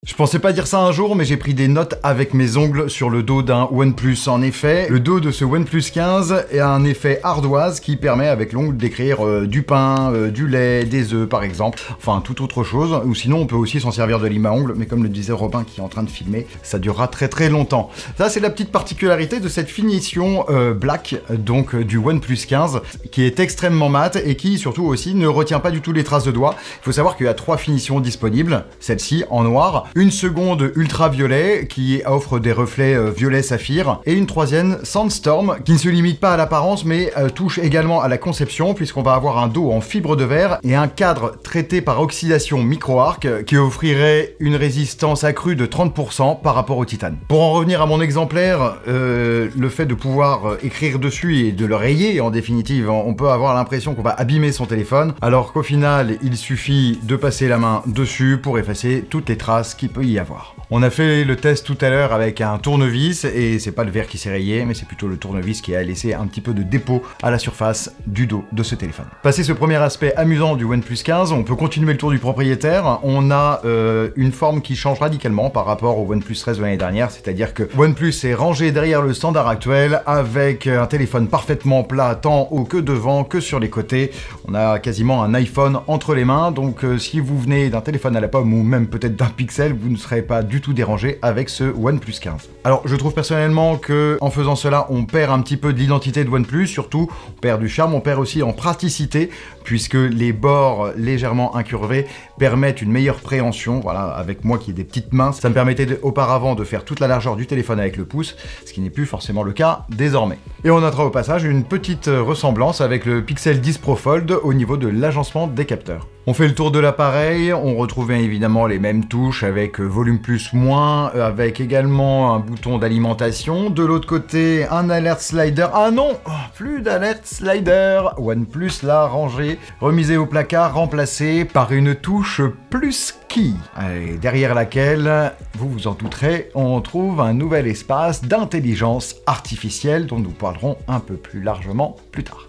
Je pensais pas dire ça un jour, mais j'ai pris des notes avec mes ongles sur le dos d'un OnePlus. En effet, le dos de ce OnePlus 15 a un effet ardoise qui permet avec l'ongle d'écrire du pain, du lait, des œufs par exemple, enfin toute autre chose, ou sinon on peut aussi s'en servir de lime à ongles, mais comme le disait Robin qui est en train de filmer, ça durera très très longtemps. Ça c'est la petite particularité de cette finition black, donc du OnePlus 15, qui est extrêmement mat et qui surtout aussi ne retient pas du tout les traces de doigts. Il faut savoir qu'il y a 3 finitions disponibles, celle-ci en noir, une seconde ultraviolet qui offre des reflets violet saphir, et une troisième Sandstorm qui ne se limite pas à l'apparence mais touche également à la conception, puisqu'on va avoir un dos en fibre de verre et un cadre traité par oxydation micro-arc qui offrirait une résistance accrue de 30% par rapport au titane. Pour en revenir à mon exemplaire, le fait de pouvoir écrire dessus et de le rayer, en définitive, on peut avoir l'impression qu'on va abîmer son téléphone, alors qu'au final il suffit de passer la main dessus pour effacer toutes les traces qu'il peut y avoir. On a fait le test tout à l'heure avec un tournevis et c'est pas le verre qui s'est rayé, mais c'est plutôt le tournevis qui a laissé un petit peu de dépôt à la surface du dos de ce téléphone. Passé ce premier aspect amusant du OnePlus 15, on peut continuer le tour du propriétaire. On a une forme qui change radicalement par rapport au OnePlus 13 de l'année dernière, c'est-à-dire que OnePlus est rangé derrière le standard actuel avec un téléphone parfaitement plat tant haut que devant que sur les côtés. On a quasiment un iPhone entre les mains, donc si vous venez d'un téléphone à la pomme ou même peut-être d'un Pixel, vous ne serez pas du tout dérangé avec ce OnePlus 15. Alors je trouve personnellement que en faisant cela on perd un petit peu de l'identité de OnePlus, surtout on perd du charme, on perd aussi en praticité puisque les bords légèrement incurvés permettent une meilleure préhension. Voilà, avec moi qui ai des petites mains, ça me permettait auparavant de faire toute la largeur du téléphone avec le pouce, ce qui n'est plus forcément le cas désormais. Et on notera au passage une petite ressemblance avec le Pixel 10 Pro Fold au niveau de l'agencement des capteurs. On fait le tour de l'appareil, on retrouve bien évidemment les mêmes touches avec volume plus moins, avec également un bouton d'alimentation. De l'autre côté, un alert slider. Ah non, plus d'alert slider. OnePlus l'a rangé, remisé au placard, remplacé par une touche plus key. Et derrière laquelle, vous vous en douterez, on trouve un nouvel espace d'intelligence artificielle dont nous parlerons un peu plus largement plus tard.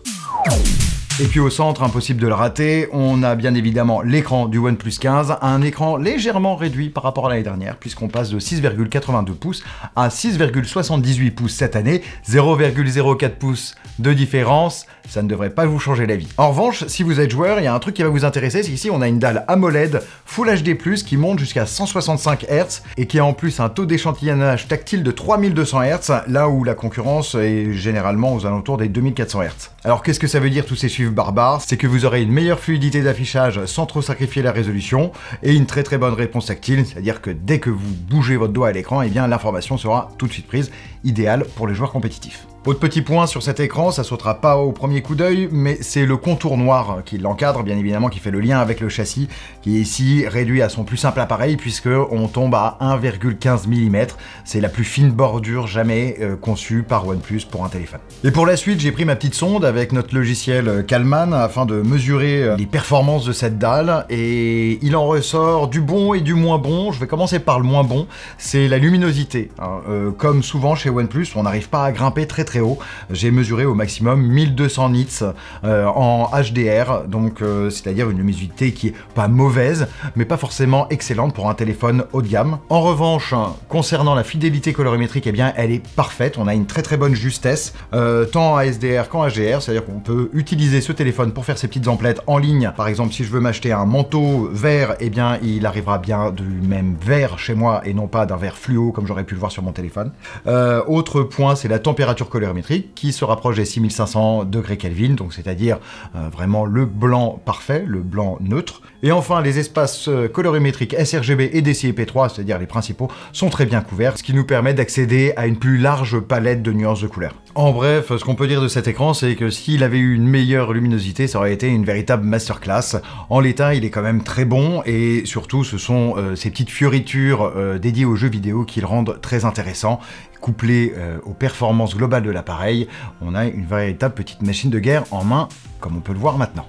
Et puis au centre, impossible de le rater, on a bien évidemment l'écran du OnePlus 15, un écran légèrement réduit par rapport à l'année dernière, puisqu'on passe de 6,82 pouces à 6,78 pouces cette année, 0,04 pouces de différence, ça ne devrait pas vous changer la vie. En revanche, si vous êtes joueur, il y a un truc qui va vous intéresser, c'est qu'ici on a une dalle AMOLED Full HD+, qui monte jusqu'à 165 Hz, et qui a en plus un taux d'échantillonnage tactile de 3200 Hz, là où la concurrence est généralement aux alentours des 2400 Hz. Alors qu'est-ce que ça veut dire tous ces chiffres barbares? C'est que vous aurez une meilleure fluidité d'affichage sans trop sacrifier la résolution, et une très bonne réponse tactile, c'est-à-dire que dès que vous bougez votre doigt à l'écran, eh bien l'information sera tout de suite prise, idéal pour les joueurs compétitifs. Autre petit point sur cet écran, ça sautera pas au premier coup d'œil, mais c'est le contour noir qui l'encadre, bien évidemment, qui fait le lien avec le châssis, qui est ici réduit à son plus simple appareil, puisque on tombe à 1,15 mm. C'est la plus fine bordure jamais conçue par OnePlus pour un téléphone. Et pour la suite, j'ai pris ma petite sonde avec notre logiciel Calman afin de mesurer les performances de cette dalle, et il en ressort du bon et du moins bon. Je vais commencer par le moins bon, c'est la luminosité. Comme souvent chez OnePlus, on n'arrive pas à grimper très haut. J'ai mesuré au maximum 1200 nits en HDR, donc c'est-à-dire une luminosité qui est pas mauvaise, mais pas forcément excellente pour un téléphone haut de gamme. En revanche, concernant la fidélité colorimétrique, eh bien, elle est parfaite. On a une très bonne justesse, tant en HDR qu'en HDR, c'est-à-dire qu'on peut utiliser ce téléphone pour faire ses petites emplettes en ligne. Par exemple, si je veux m'acheter un manteau vert, eh bien, il arrivera bien du même vert chez moi et non pas d'un vert fluo comme j'aurais pu le voir sur mon téléphone. Autre point, c'est la température colorimétrique qui se rapproche des 6500 degrés Kelvin, donc c'est-à-dire vraiment le blanc parfait, le blanc neutre. Et enfin, les espaces colorimétriques sRGB et DCI-P3, c'est-à-dire les principaux, sont très bien couverts, ce qui nous permet d'accéder à une plus large palette de nuances de couleurs. En bref, ce qu'on peut dire de cet écran, c'est que s'il avait eu une meilleure luminosité, ça aurait été une véritable masterclass. En l'état, il est quand même très bon, et surtout, ce sont ces petites fioritures dédiées aux jeux vidéo qui le rendent très intéressant. Couplé aux performances globales de l'appareil, on a une véritable petite machine de guerre en main, comme on peut le voir maintenant.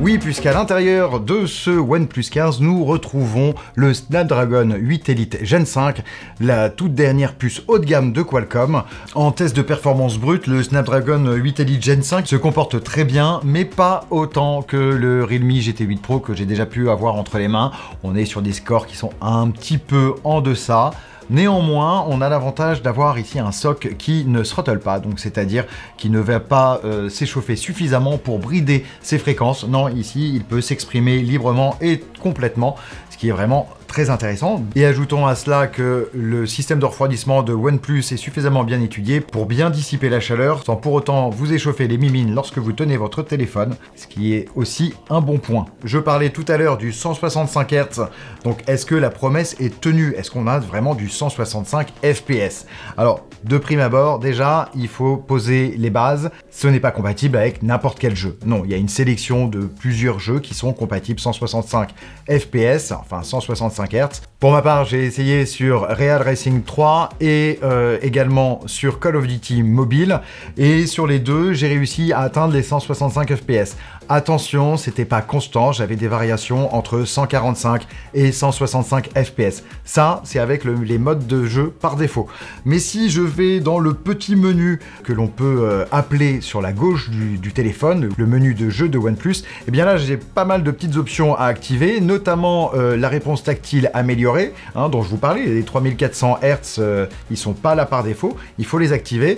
Oui, puisqu'à l'intérieur de ce OnePlus 15, nous retrouvons le Snapdragon 8 Elite Gen 5, la toute dernière puce haut de gamme de Qualcomm. En test de performance brute, le Snapdragon 8 Elite Gen 5 se comporte très bien, mais pas autant que le Realme GT8 Pro que j'ai déjà pu avoir entre les mains. On est sur des scores qui sont un petit peu en deçà. Néanmoins, on a l'avantage d'avoir ici un SoC qui ne throttle pas, donc c'est-à-dire qui ne va pas s'échauffer suffisamment pour brider ses fréquences. Non, ici, il peut s'exprimer librement et complètement, ce qui est vraiment très intéressant. Et ajoutons à cela que le système de refroidissement de OnePlus est suffisamment bien étudié pour bien dissiper la chaleur sans pour autant vous échauffer les mimines lorsque vous tenez votre téléphone, ce qui est aussi un bon point. Je parlais tout à l'heure du 165 Hz, donc est-ce que la promesse est tenue? Est-ce qu'on a vraiment du 165 FPS? Alors, de prime abord, déjà, il faut poser les bases. Ce n'est pas compatible avec n'importe quel jeu. Non, il y a une sélection de plusieurs jeux qui sont compatibles 165 FPS, enfin 165 Hz. Pour ma part, j'ai essayé sur Real Racing 3 et également sur Call of Duty Mobile. Et sur les deux, j'ai réussi à atteindre les 165 FPS. Attention, c'était pas constant, j'avais des variations entre 145 et 165 FPS. Ça, c'est avec les modes de jeu par défaut. Mais si je vais dans le petit menu que l'on peut appeler sur la gauche du téléphone, le menu de jeu de OnePlus, et bien là, j'ai pas mal de petites options à activer, notamment la réponse tactile améliorée, hein, dont je vous parlais, les 3400 Hz, ils sont pas là par défaut, il faut les activer.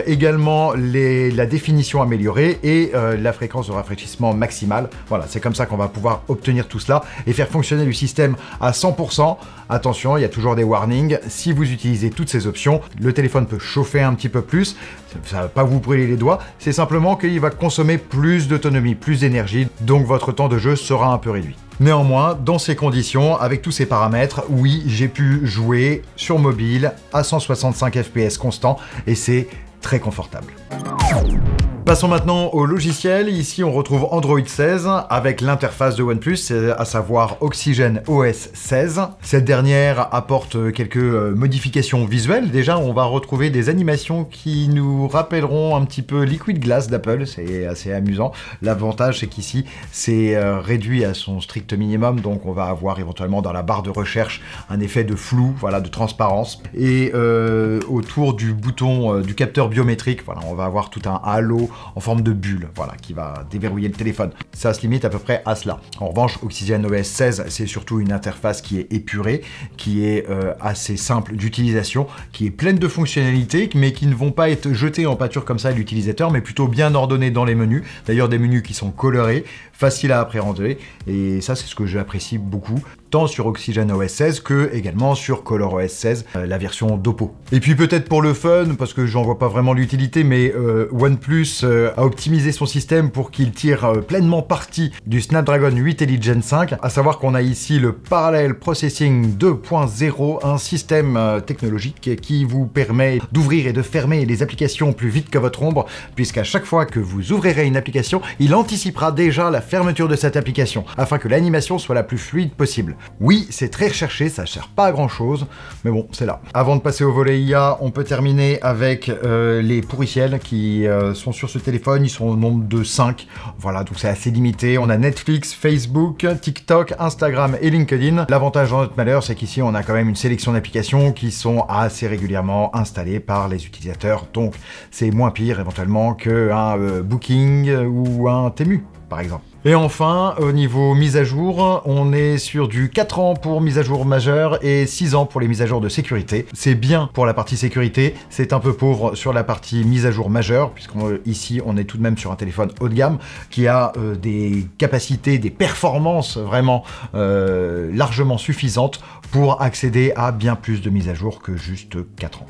Également, la définition améliorée et la fréquence de rafraîchissement maximal. Voilà, c'est comme ça qu'on va pouvoir obtenir tout cela et faire fonctionner le système à 100%. Attention, il y a toujours des warnings. Si vous utilisez toutes ces options, le téléphone peut chauffer un petit peu plus. Ça ne va pas vous brûler les doigts. C'est simplement qu'il va consommer plus d'autonomie, plus d'énergie. Donc votre temps de jeu sera un peu réduit. Néanmoins, dans ces conditions, avec tous ces paramètres, oui, j'ai pu jouer sur mobile à 165 FPS constant et c'est très confortable. Passons maintenant au logiciel. Ici, on retrouve Android 16 avec l'interface de OnePlus, à savoir Oxygen OS 16. Cette dernière apporte quelques modifications visuelles. Déjà, on va retrouver des animations qui nous rappelleront un petit peu Liquid Glass d'Apple. C'est assez amusant. L'avantage, c'est qu'ici, c'est réduit à son strict minimum. Donc, on va avoir éventuellement dans la barre de recherche un effet de flou, voilà, de transparence. Et autour du bouton du capteur biométrique, voilà, on va avoir tout un halo en forme de bulle, voilà, qui va déverrouiller le téléphone. Ça se limite à peu près à cela. En revanche, Oxygen OS 16, c'est surtout une interface qui est épurée, qui est assez simple d'utilisation, qui est pleine de fonctionnalités, mais qui ne vont pas être jetées en pâture comme ça à l'utilisateur, mais plutôt bien ordonnées dans les menus. D'ailleurs, des menus qui sont colorés, faciles à appréhender, et ça, c'est ce que j'apprécie beaucoup, tant sur Oxygen OS 16 que également sur ColorOS 16, la version d'Oppo. Et puis peut-être pour le fun, parce que j'en vois pas vraiment l'utilité, mais OnePlus a optimisé son système pour qu'il tire pleinement parti du Snapdragon 8 Elite Gen 5, à savoir qu'on a ici le Parallel Processing 2.0, un système technologique qui vous permet d'ouvrir et de fermer les applications plus vite que votre ombre, puisqu'à chaque fois que vous ouvrirez une application, il anticipera déjà la fermeture de cette application, afin que l'animation soit la plus fluide possible. Oui, c'est très recherché, ça sert pas à grand chose, mais bon, c'est là. Avant de passer au volet IA, on peut terminer avec les pourriciels qui sont sur ce téléphone, ils sont au nombre de 5, voilà, donc c'est assez limité. On a Netflix, Facebook, TikTok, Instagram et LinkedIn. L'avantage dans notre malheur, c'est qu'ici, on a quand même une sélection d'applications qui sont assez régulièrement installées par les utilisateurs, donc c'est moins pire éventuellement qu'un Booking ou un Temu, par exemple. Et enfin, au niveau mise à jour, on est sur du 4 ans pour mise à jour majeure et 6 ans pour les mises à jour de sécurité. C'est bien pour la partie sécurité, c'est un peu pauvre sur la partie mise à jour majeure, puisqu'ici on est tout de même sur un téléphone haut de gamme qui a des capacités, des performances vraiment largement suffisantes pour accéder à bien plus de mises à jour que juste 4 ans.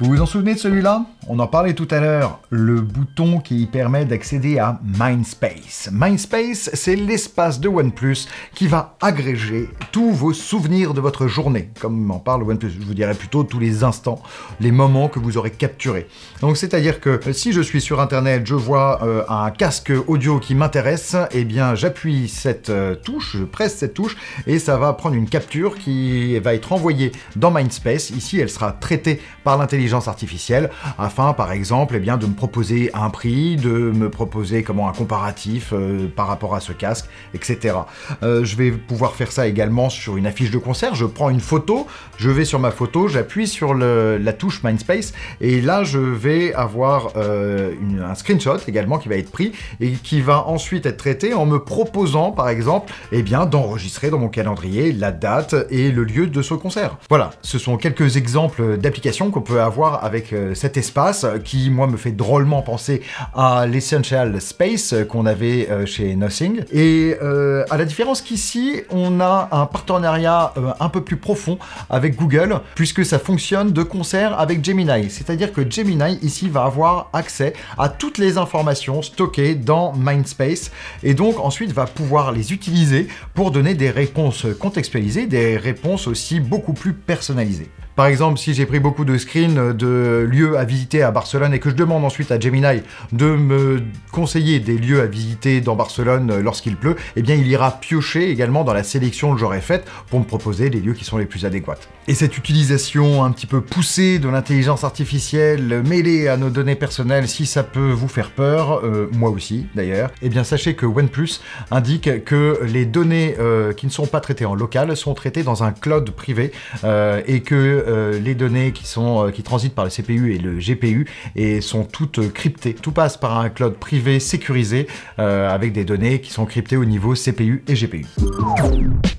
Vous vous en souvenez de celui-là? On en parlait tout à l'heure, le bouton qui permet d'accéder à Mindspace. Mindspace, c'est l'espace de OnePlus qui va agréger tous vos souvenirs de votre journée. Comme en parle OnePlus, je vous dirais plutôt tous les instants, les moments que vous aurez capturés. Donc c'est-à-dire que si je suis sur Internet, je vois un casque audio qui m'intéresse, eh bien j'appuie cette touche, je presse cette touche, et ça va prendre une capture qui va être envoyée dans Mindspace. Ici, elle sera traitée par l'intelligence artificielle afin fin, par exemple, eh bien, de me proposer un prix, de me proposer comment un comparatif par rapport à ce casque, etc. Je vais pouvoir faire ça également sur une affiche de concert. Je prends une photo, je vais sur ma photo, j'appuie sur la touche Mindspace, et là, je vais avoir un screenshot également qui va être pris et qui va ensuite être traité en me proposant, par exemple, eh bien, d'enregistrer dans mon calendrier la date et le lieu de ce concert. Voilà, ce sont quelques exemples d'applications qu'on peut avoir avec cet espace qui, moi, me fait drôlement penser à l'Essential Space qu'on avait chez Nothing. Et à la différence qu'ici, on a un partenariat un peu plus profond avec Google, puisque ça fonctionne de concert avec Gemini. C'est-à-dire que Gemini, ici, va avoir accès à toutes les informations stockées dans Mindspace, et donc ensuite va pouvoir les utiliser pour donner des réponses contextualisées, des réponses aussi beaucoup plus personnalisées. Par exemple, si j'ai pris beaucoup de screens de lieux à visiter à Barcelone et que je demande ensuite à Gemini de me conseiller des lieux à visiter dans Barcelone lorsqu'il pleut, eh bien il ira piocher également dans la sélection que j'aurais faite pour me proposer les lieux qui sont les plus adéquats. Et cette utilisation un petit peu poussée de l'intelligence artificielle mêlée à nos données personnelles, si ça peut vous faire peur, moi aussi d'ailleurs, eh bien sachez que OnePlus indique que les données qui ne sont pas traitées en local sont traitées dans un cloud privé et que les données qui transitent par le CPU et le GPU sont toutes cryptées. Tout passe par un cloud privé sécurisé avec des données qui sont cryptées au niveau CPU et GPU.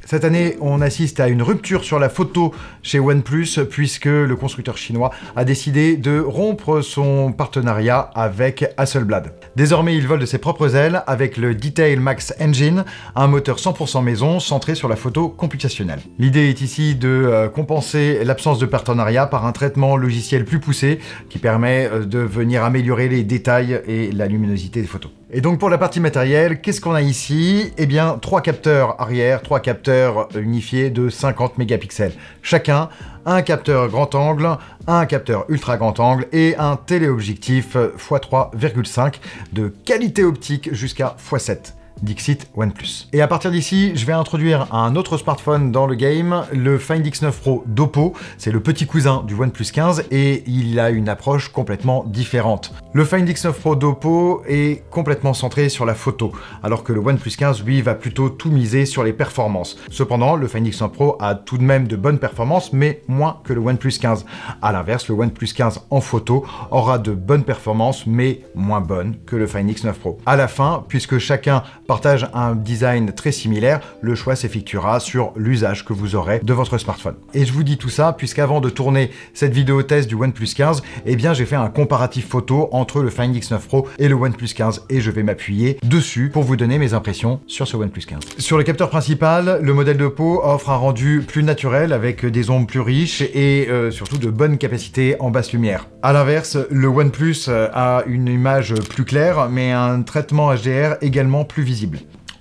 Cette année, on assiste à une rupture sur la photo chez OnePlus puisque le constructeur chinois a décidé de rompre son partenariat avec Hasselblad. Désormais, il vole de ses propres ailes avec le Detail Max Engine, un moteur 100% maison centré sur la photo computationnelle. L'idée est ici de compenser l'absence de partenariat par un traitement logiciel plus poussé qui permet de venir améliorer les détails et la luminosité des photos. Et donc pour la partie matérielle, qu'est-ce qu'on a ici? Eh bien 3 capteurs arrière, 3 capteurs unifiés de 50 mégapixels chacun, un capteur grand angle, un capteur ultra grand angle et un téléobjectif x3,5 de qualité optique jusqu'à x7. Dixit OnePlus. Et à partir d'ici, je vais introduire un autre smartphone dans le game, le Find X9 Pro d'Oppo. C'est le petit cousin du OnePlus 15 et il a une approche complètement différente. Le Find X9 Pro d'Oppo est complètement centré sur la photo, alors que le OnePlus 15, lui, va plutôt tout miser sur les performances. Cependant, le Find X9 Pro a tout de même de bonnes performances, mais moins que le OnePlus 15. A l'inverse, le OnePlus 15 en photo aura de bonnes performances, mais moins bonnes que le Find X9 Pro. À la fin, puisque chacun partage un design très similaire, le choix s'effectuera sur l'usage que vous aurez de votre smartphone. Et je vous dis tout ça puisqu'avant de tourner cette vidéo test du OnePlus 15, eh bien j'ai fait un comparatif photo entre le Find X9 Pro et le OnePlus 15 et je vais m'appuyer dessus pour vous donner mes impressions sur ce OnePlus 15. Sur le capteur principal, le modèle d'Oppo offre un rendu plus naturel avec des ombres plus riches et surtout de bonnes capacités en basse lumière. A l'inverse, le OnePlus a une image plus claire mais un traitement HDR également plus visible.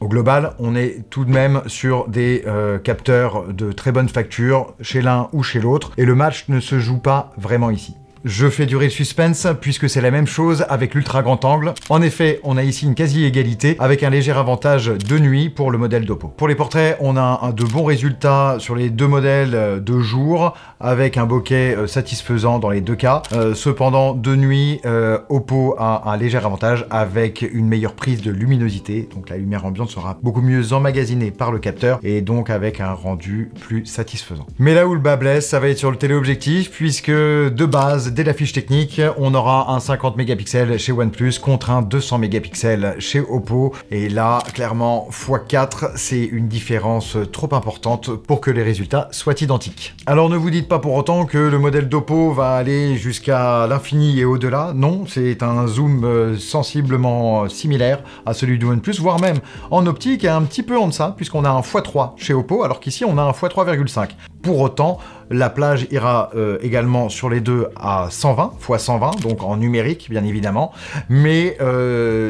Au global, on est tout de même sur des capteurs de très bonne facture chez l'un ou chez l'autre et le match ne se joue pas vraiment ici. Je fais durer le suspense puisque c'est la même chose avec l'ultra grand angle. En effet, on a ici une quasi-égalité avec un léger avantage de nuit pour le modèle d'Oppo. Pour les portraits, on a de bons résultats sur les deux modèles de jour avec un bokeh satisfaisant dans les deux cas. Cependant, de nuit, Oppo a un léger avantage avec une meilleure prise de luminosité. Donc la lumière ambiante sera beaucoup mieux emmagasinée par le capteur et donc avec un rendu plus satisfaisant. Mais là où le bas blesse, ça va être sur le téléobjectif puisque de base, dès la fiche technique, on aura un 50 mégapixels chez OnePlus contre un 200 mégapixels chez Oppo. Et là, clairement, x4, c'est une différence trop importante pour que les résultats soient identiques. Alors ne vous dites pas pour autant que le modèle d'Oppo va aller jusqu'à l'infini et au-delà. Non, c'est un zoom sensiblement similaire à celui du OnePlus, voire même en optique et un petit peu en deçà, puisqu'on a un x3 chez Oppo, alors qu'ici on a un x3,5. Pour autant, la plage ira également sur les deux à 120 x 120, donc en numérique bien évidemment, mais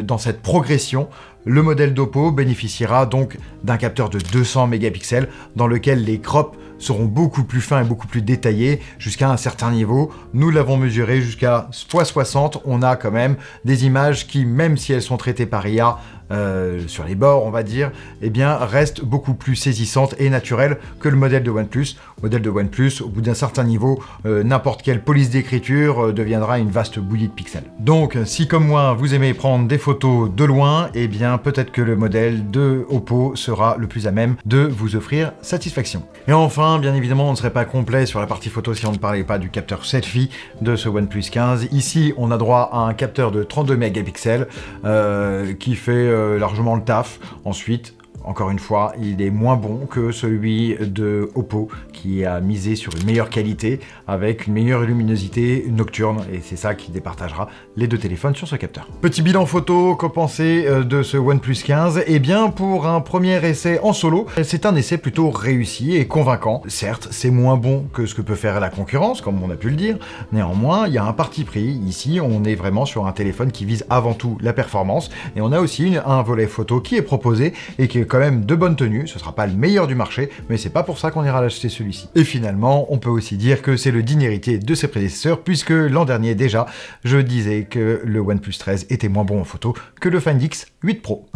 dans cette progression, le modèle d'Oppo bénéficiera donc d'un capteur de 200 mégapixels dans lequel les crops seront beaucoup plus fins et beaucoup plus détaillés jusqu'à un certain niveau. Nous l'avons mesuré jusqu'à x60, on a quand même des images qui, même si elles sont traitées par IA, sur les bords, on va dire, eh bien, reste beaucoup plus saisissante et naturelle que le modèle de OnePlus. Modèle de OnePlus, au bout d'un certain niveau, n'importe quelle police d'écriture deviendra une vaste bouillie de pixels. Donc, si comme moi, vous aimez prendre des photos de loin, eh bien, peut-être que le modèle de Oppo sera le plus à même de vous offrir satisfaction. Et enfin, bien évidemment, on ne serait pas complet sur la partie photo si on ne parlait pas du capteur selfie de ce OnePlus 15. Ici, on a droit à un capteur de 32 mégapixels qui fait largement le taf. Ensuite, encore une fois, il est moins bon que celui de Oppo qui a misé sur une meilleure qualité avec une meilleure luminosité nocturne et c'est ça qui départagera les deux téléphones sur ce capteur. Petit bilan photo, qu'en pensez de ce OnePlus 15? Eh bien, pour un premier essai en solo, c'est un essai plutôt réussi et convaincant. Certes, c'est moins bon que ce que peut faire la concurrence, comme on a pu le dire. Néanmoins, il y a un parti pris. Ici, on est vraiment sur un téléphone qui vise avant tout la performance et on a aussi un volet photo qui est proposé et qui est quand même de bonne tenue. Ce sera pas le meilleur du marché, mais c'est pas pour ça qu'on ira l'acheter celui-ci. Et finalement, on peut aussi dire que c'est le digne héritier de ses prédécesseurs, puisque l'an dernier déjà, je disais que le OnePlus 13 était moins bon en photo que le Find X8 Pro.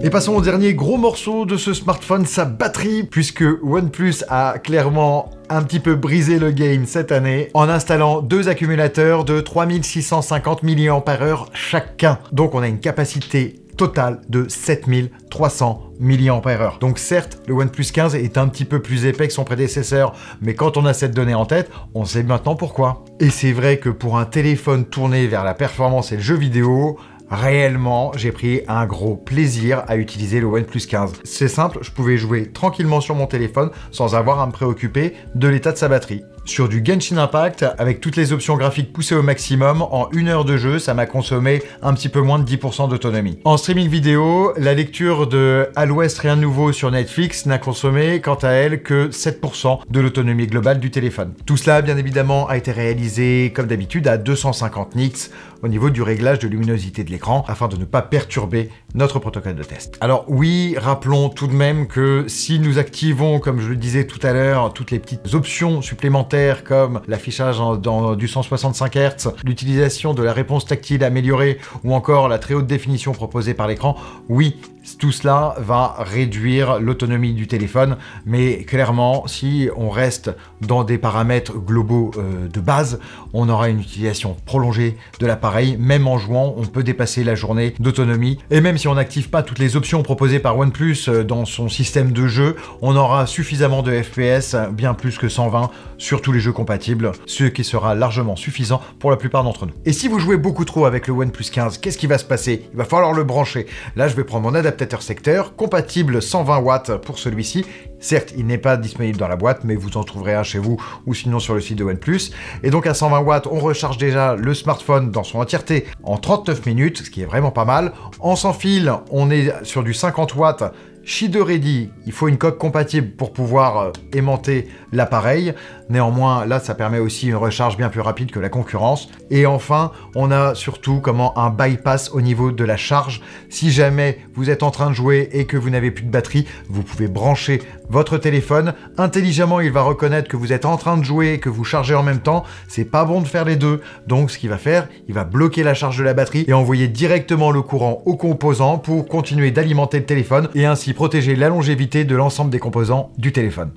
Et passons au dernier gros morceau de ce smartphone, sa batterie, puisque OnePlus a clairement un petit peu brisé le game cette année en installant deux accumulateurs de 3650 mAh chacun. Donc on a une capacité totale de 7300 mAh. Donc certes, le OnePlus 15 est un petit peu plus épais que son prédécesseur, mais quand on a cette donnée en tête, on sait maintenant pourquoi. Et c'est vrai que pour un téléphone tourné vers la performance et le jeu vidéo, réellement, j'ai pris un gros plaisir à utiliser le OnePlus 15. C'est simple, je pouvais jouer tranquillement sur mon téléphone sans avoir à me préoccuper de l'état de sa batterie. Sur du Genshin Impact, avec toutes les options graphiques poussées au maximum, en 1 heure de jeu, ça m'a consommé un petit peu moins de 10% d'autonomie. En streaming vidéo, la lecture de À l'Ouest rien de nouveau sur Netflix n'a consommé, quant à elle, que 7% de l'autonomie globale du téléphone. Tout cela, bien évidemment, a été réalisé, comme d'habitude, à 250 nits au niveau du réglage de luminosité de l'écran, afin de ne pas perturber notre protocole de test. Alors oui, rappelons tout de même que si nous activons, comme je le disais tout à l'heure, toutes les petites options supplémentaires comme l'affichage dans du 165 Hz, l'utilisation de la réponse tactile améliorée ou encore la très haute définition proposée par l'écran, oui, tout cela va réduire l'autonomie du téléphone, mais clairement, si on reste dans des paramètres globaux de base, on aura une utilisation prolongée de l'appareil. Même en jouant, on peut dépasser la journée d'autonomie. Et même si on n'active pas toutes les options proposées par OnePlus dans son système de jeu, on aura suffisamment de FPS, bien plus que 120, sur tous les jeux compatibles, ce qui sera largement suffisant pour la plupart d'entre nous. Et si vous jouez beaucoup trop avec le OnePlus 15, qu'est-ce qui va se passer? Il va falloir le brancher. Là, je vais prendre mon adaptateur secteur, compatible 120 watts pour celui-ci. Certes, il n'est pas disponible dans la boîte, mais vous en trouverez un chez vous ou sinon sur le site de OnePlus. Et donc à 120 watts, on recharge déjà le smartphone dans son entièreté en 39 minutes, ce qui est vraiment pas mal. En sans fil, on est sur du 50 watts. Shido Ready, il faut une coque compatible pour pouvoir aimanter l'appareil. Néanmoins, là, ça permet aussi une recharge bien plus rapide que la concurrence. Et enfin, on a surtout un bypass au niveau de la charge. Si jamais vous êtes en train de jouer et que vous n'avez plus de batterie, vous pouvez brancher votre téléphone. Intelligemment, il va reconnaître que vous êtes en train de jouer et que vous chargez en même temps. C'est pas bon de faire les deux. Donc, ce qu'il va faire, il va bloquer la charge de la batterie et envoyer directement le courant aux composants pour continuer d'alimenter le téléphone et ainsi protéger la longévité de l'ensemble des composants du téléphone.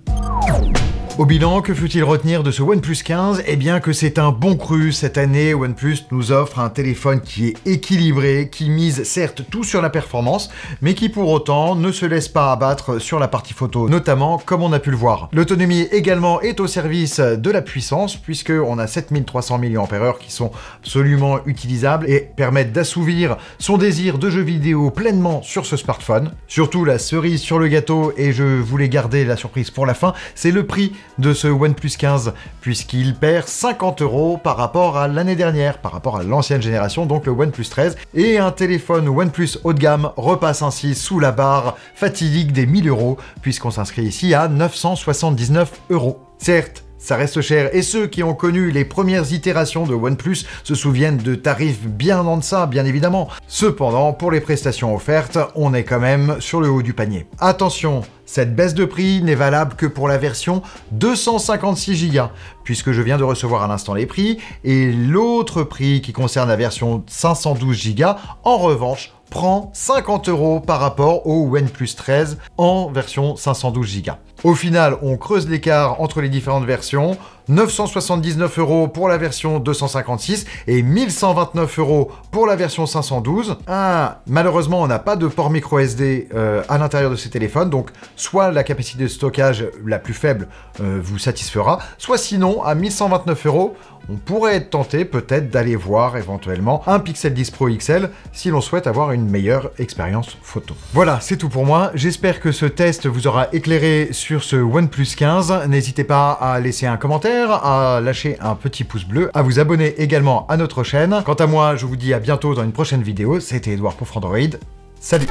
Au bilan, que faut-il retenir de ce OnePlus 15? Eh bien que c'est un bon cru. Cette année, OnePlus nous offre un téléphone qui est équilibré, qui mise certes tout sur la performance, mais qui pour autant ne se laisse pas abattre sur la partie photo, notamment comme on a pu le voir. L'autonomie également est au service de la puissance, puisqu'on a 7300 mAh qui sont absolument utilisables et permettent d'assouvir son désir de jeux vidéo pleinement sur ce smartphone. Surtout la cerise sur le gâteau, et je voulais garder la surprise pour la fin, c'est le prix de ce OnePlus 15, puisqu'il perd 50 € par rapport à l'année dernière, par rapport à l'ancienne génération, donc le OnePlus 13, et un téléphone OnePlus haut de gamme repasse ainsi sous la barre fatidique des 1000 €, puisqu'on s'inscrit ici à 979 €. Certes, ça reste cher, et ceux qui ont connu les premières itérations de OnePlus se souviennent de tarifs bien en deçà, bien évidemment. Cependant, pour les prestations offertes, on est quand même sur le haut du panier. Attention, cette baisse de prix n'est valable que pour la version 256 Go, puisque je viens de recevoir à l'instant les prix, et l'autre prix qui concerne la version 512 Go, en revanche, prend 50 € par rapport au OnePlus 13 en version 512 Go. Au final, on creuse l'écart entre les différentes versions, 979 € pour la version 256 et 1129 € pour la version 512. Malheureusement, on n'a pas de port micro SD à l'intérieur de ces téléphones, donc soit la capacité de stockage la plus faible vous satisfera, soit sinon, à 1129 €, on pourrait être tenté peut-être d'aller voir éventuellement un Pixel 10 Pro XL si l'on souhaite avoir une meilleure expérience photo. Voilà, c'est tout pour moi. J'espère que ce test vous aura éclairé sur ce OnePlus 15. N'hésitez pas à laisser un commentaire, à lâcher un petit pouce bleu, à vous abonner également à notre chaîne. Quant à moi, je vous dis à bientôt dans une prochaine vidéo. C'était Edouard pour Frandroid. Salut!